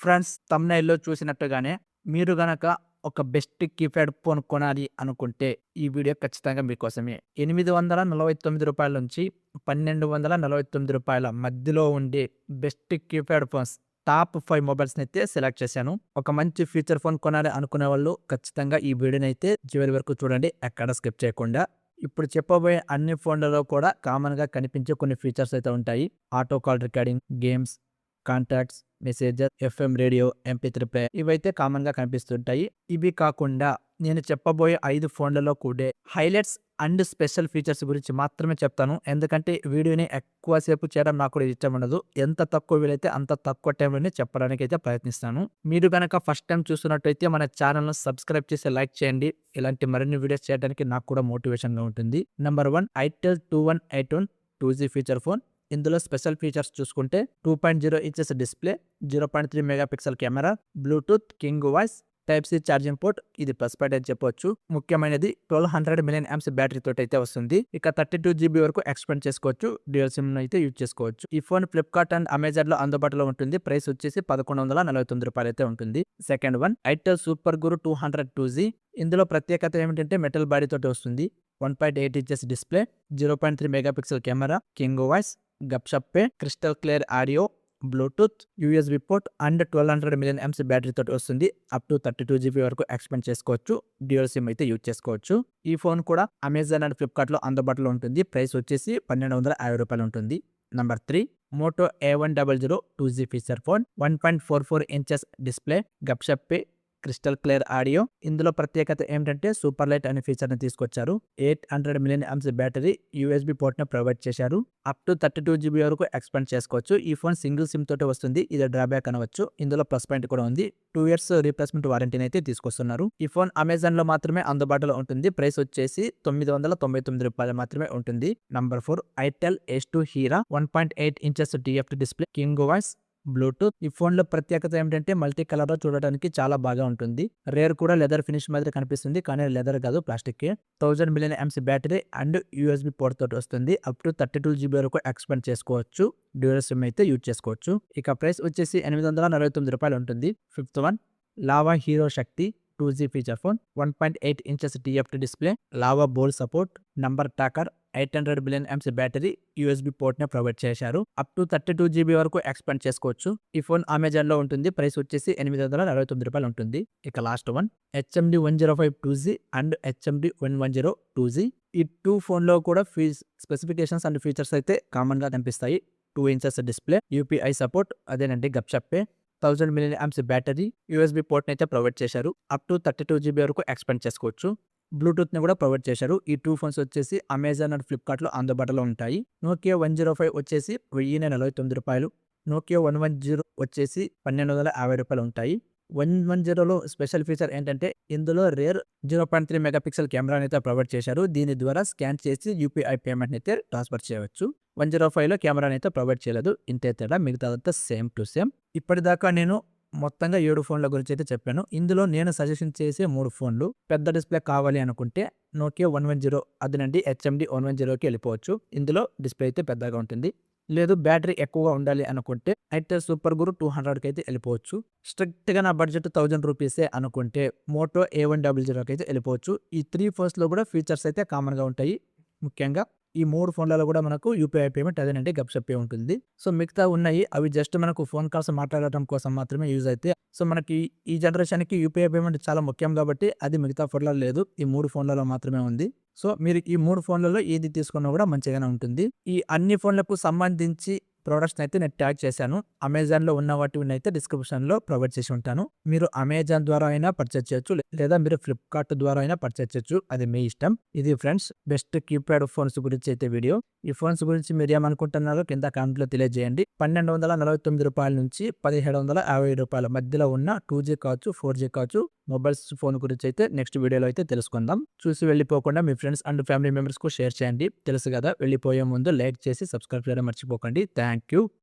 Friends థంబ్‌నెయిల్‌లో చూసినట్టుగానే మీరు గనక ఒక బెస్ట్ కీప్యాడ్ ఫోన్ కొనాలి అనుకుంటే ఈ వీడియో ఖచ్చితంగా మీకోసమే. రూ. 849 నుంచి రూ. 1249 మధ్యలో ఉండే బెస్ట్ కీప్యాడ్ ఫోన్స్ టాప్ 5 మొబైల్స్‌నైతే సెలెక్ట్ చేశాను. ఒక మంచి ఫీచర్ ఫోన్ కొనాలి అనుకునే వాళ్ళు ఖచ్చితంగా ఈ వీడియోనైతే చివరి వరకు చూడండి. ఎక్కడ స్కిప్ చేయకుండా. ఇప్పుడు చెప్పబోయే అన్ని ఫోన్లలో కూడా కామన్‌గా కనిపించే కొన్ని ఫీచర్స్ అయితే ఉంటాయి. Auto call recording, games, contacts, messages, FM radio, MP3 player ఇవైతే కామన్‌గా కనిపిస్తుంటాయి. ఇవి కాకుండా నేను చెప్పబోయే 5 ఫోన్లలో కూడే హైలైట్స్ అండ్ స్పెషల్ ఫీచర్స్ గురించి మాత్రమే చెప్తాను. ఎందుకంటే వీడియోని ఎక్కువ సేపు చేయడం నాకు కూడా ఇష్టం ఉండదు. ఎంత తక్కువ వీలైతే అంత తక్కువ టైంలోనే చెప్పడానికైతే ప్రయత్నిస్తాను. మీరు గనక ఫస్ట్ టైం చూస్తున్నట్టయితే మన ఛానల్‌ను సబ్స్క్రైబ్ చేసి లైక్ చేయండి. ఇలాంటి మరిన్ని వీడియోస్ చేయడానికి నాకు కూడా మోటివేషన్‌గా ఉంటుంది. Number 1 itel 2181 2G feature phone. ఇందులో స్పెషల్ ఫీచర్స్ చూసుకుంటే 2.0 inches display, 0.3 megapixel camera, bluetooth, king voice, type C charging port. ఇది ప్లస్ పాయింట్ అని చెప్పొచ్చు. ముఖ్యమైనది 1200 మిలియన్ ఆంప్స్ బ్యాటరీ తోటి అయితే వస్తుంది. ఇక 32 జీబీ వరకు ఎక్స్‌పాండ్ చేసుకోవచ్చు. డ్యూయల్ సిమ్ అయితే యూజ్ చేసుకోవచ్చు. ఈ ఫోన్ ఫ్లిప్‌కార్ట్ అండ్ అమెజాన్ లో అందుబాటులో ఉంటుంది. ప్రైస్ వచ్చేసి రూ. 1149 అయితే ఉంటుంది. సెకండ్ వన్ ఐటెల్ సూపర్ గురు 200 2G. ఇందులో ప్రత్యేకత ఏమిటంటే మెటల్ బాడీ తోటి వస్తుంది. 1.8 inches display, 0.3 megapixel camera, king voice, Gupshup pay, crystal clear audio, Bluetooth, USB port and 1200 million amps battery తోటి వస్తుంది. అప్ టు 32 జీబీ వరకు ఎక్స్‌పాండ్ చేసుకోవచ్చు. డ్యూయల్ సిమ్ అయితే యూజ్ చేసుకోవచ్చు. ఈ ఫోన్ కూడా అమెజాన్ అండ్ ఫ్లిప్‌కార్ట్‌లో అందుబాటులో ఉంటుంది. ప్రైస్ వచ్చేసి రూ. 1250 ఉంటుంది. Number 3 Moto A100 2G feature phone. 1.44 inches display, Gupshup pay, crystal clear audio. ఇందులో ప్రత్యేకత ఏంటంటే సూపర్ లైట్ అనే ఫీచర్‌ని తీసుకొచ్చారు. 800 మిలియన్ ఆంప్స్ బ్యాటరీ, యూఎస్బీ పోర్ట్‌ని ప్రొవైడ్ చేశారు. అప్ టు 32 జీబీ వరకు ఎక్స్‌పాండ్ చేసుకోవచ్చు. ఈ ఫోన్ సింగిల్ సిమ్ తోటి వస్తుంది. ఇది డ్రాబ్యాక్ అనవచ్చు. ఇందులో ప్లస్ పాయింట్ కూడా ఉంది. 2 ఇయర్స్ రీప్లేస్‌మెంట్ వారంటీని అయితే తీసుకొస్తున్నారు. ఈ ఫోన్ అమెజాన్‌లో మాత్రమే అందుబాటులో ఉంటుంది. ప్రైస్ వచ్చేసి రూ. 999 మాత్రమే ఉంటుంది. నంబర్ 4 ఐటెల్ H2 హీరా 1.8 inches TFT display, king voice, bluetooth. ఈ ఫోన్ లో ప్రత్యేకత ఏమిటంటే మల్టీ కలర్ లో చూడడానికి చాలా బాగా ఉంటుంది. రేర్ కూడా లెదర్ ఫినిష్ మాదిరి కనిపిస్తుంది, కానీ లెదర్ కాదు, plastic. 1000 million amps battery and USB port తోటి వస్తుంది. అప్ టు 32 జీబీ వరకు ఎక్స్‌పాండ్ చేసుకోవచ్చు. డ్యూయల్ సిమ్ అయితే యూజ్ చేసుకోవచ్చు. ఇక ప్రైస్ వచ్చేసి రూ. 849 ఉంటుంది. Fifth one Lava Hero Shakti 2G feature phone. 1.8 inches TFT display, Lava Bol support, number tracker, 800 million amps battery, USB port ని ప్రొవైడ్ చేశారు. అప్ టు 32 జీబీ వరకు ఎక్స్‌పాండ్ చేసుకోవచ్చు. ఈ ఫోన్ అమెజాన్ లో ఉంటుంది. ప్రైస్ వచ్చేసి రూ. 849 ఉంటుంది. ఇక last one HMD 105 2G and HMD 110 2G. ఈ 2 ఫోన్ లో కూడా స్పెసిఫికేషన్స్ అండ్ ఫీచర్స్ అయితే కామన్ గా కనిపిస్తాయి. 2 ఇంచెస్ డిస్ప్లే, యూపీఐ సపోర్ట్, అదేనండి Gupshup pay, 1000 million amps battery, USB port అయితే ప్రొవైడ్ చేశారు. అప్ టు 32 జీబీ వరకు ఎక్స్‌పాండ్ చేసుకోవచ్చు. బ్లూటూత్ ని కూడా ప్రొవైడ్ చేశారు. ఈ 2 ఫోన్స్ వచ్చేసి అమెజాన్ అండ్ ఫ్లిప్‌కార్ట్ లో అందుబాటులో ఉంటాయి. నోకియా 105 వచ్చేసి రూ. 1049. నోకియా 110 వచ్చేసి రూ. 1250 ఉంటాయి. 110లో స్పెషల్ ఫీచర్ ఏంటంటే ఇందులో రేర్ 0.3 మెగాపిక్సెల్ కెమెరాని అయితే ప్రొవైడ్ చేశారు. దీని ద్వారా స్కాన్ చేసి యూపీఐ పేమెంట్ అయితే ట్రాన్స్ఫర్ చేయవచ్చు. 105లో కెమెరాని అయితే ప్రొవైడ్ చేయలేదు. ఇంతే తేడా, మిగతాదంతా సేమ్ టు సేమ్. ఇప్పటిదాకా నేను మొత్తంగా 7 ఫోన్ల గురించి అయితే చెప్పాను. ఇందులో నేను సజెషన్ చేసే 3 ఫోన్లు. పెద్ద డిస్ప్లే కావాలి అనుకుంటే నోకియా 110 అదేనండి HMD 110కి వెళ్ళిపోవచ్చు. ఇందులో డిస్ప్లే అయితే పెద్దగా ఉంటుంది. లేదు బ్యాటరీ ఎక్కువగా ఉండాలి అనుకుంటే ఐటెల్ సూపర్ గురు 200కి అయితే వెళ్ళిపోవచ్చు. స్ట్రిక్ట్ గా నా బడ్జెట్ 1000 రూపీసే అనుకుంటే మోటో A100కి అయితే వెళ్ళిపోవచ్చు. ఈ 3 ఫోన్స్ లో కూడా ఫీచర్స్ అయితే కామన్ గా ఉంటాయి. ముఖ్యంగా ఈ 3 ఫోన్లలో కూడా మనకు యూపీఐ పేమెంట్ అదేనండి గప్‌షప్ పే ఉంటుంది. సో మిగతా ఉన్నాయి అవి జస్ట్ మనకు ఫోన్ కాల్స్ మాట్లాడటం కోసం మాత్రమే యూజ్ అవుతాయి. సో మనకి ఈ జనరేషన్‌కి యూపీఐ పేమెంట్ చాలా ముఖ్యం కాబట్టి అది మిగతా ఫోన్లలో లేదు. ఈ 3 ఫోన్లలో మాత్రమే ఉంది. సో మీరు ఈ 3 ఫోన్లలో ఏది తీసుకున్నా కూడా మంచిగానే ఉంటుంది. ఈ అన్ని ఫోన్లకు సంబంధించి ప్రొడక్ట్స్ అయితే నేను ట్యాగ్ చేశాను. అమెజాన్ లో ఉన్న వాటిని అయితే డిస్క్రిప్షన్ లో ప్రొవైడ్ చేసి ఉంటాను. మీరు అమెజాన్ ద్వారా అయినా పర్చేస్ చేయొచ్చు, లేదా మీరు ఫ్లిప్‌కార్ట్ ద్వారా అయినా పర్చేస్ చేయొచ్చు. అది మీ ఇష్టం. ఇది ఫ్రెండ్స్ బెస్ట్ కీప్యాడ్ ఫోన్స్ గురించి అయితే వీడియో. ఈ ఫోన్స్ గురించి మీరు ఏమనుకుంటున్నారో కింద కామెంట్ లో తెలియజేయండి. రూ. 1249 నుంచి రూ. 1750 మధ్యలో ఉన్న 2G కావచ్చు, 4G కావచ్చు మొబైల్స్ ఫోన్ గురించి అయితే నెక్స్ట్ వీడియోలో అయితే తెలుసుకుందాం. చూసి వెళ్ళిపోకుండా మీ ఫ్రెండ్స్ అండ్ ఫ్యామిలీ మెంబర్స్ కు షేర్ చేయండి. తెలుసు కదా, వెళ్ళిపోయే ముందు లైక్ చేసి సబ్స్క్రైబ్ చేయడం మర్చిపోకండి. Thank you.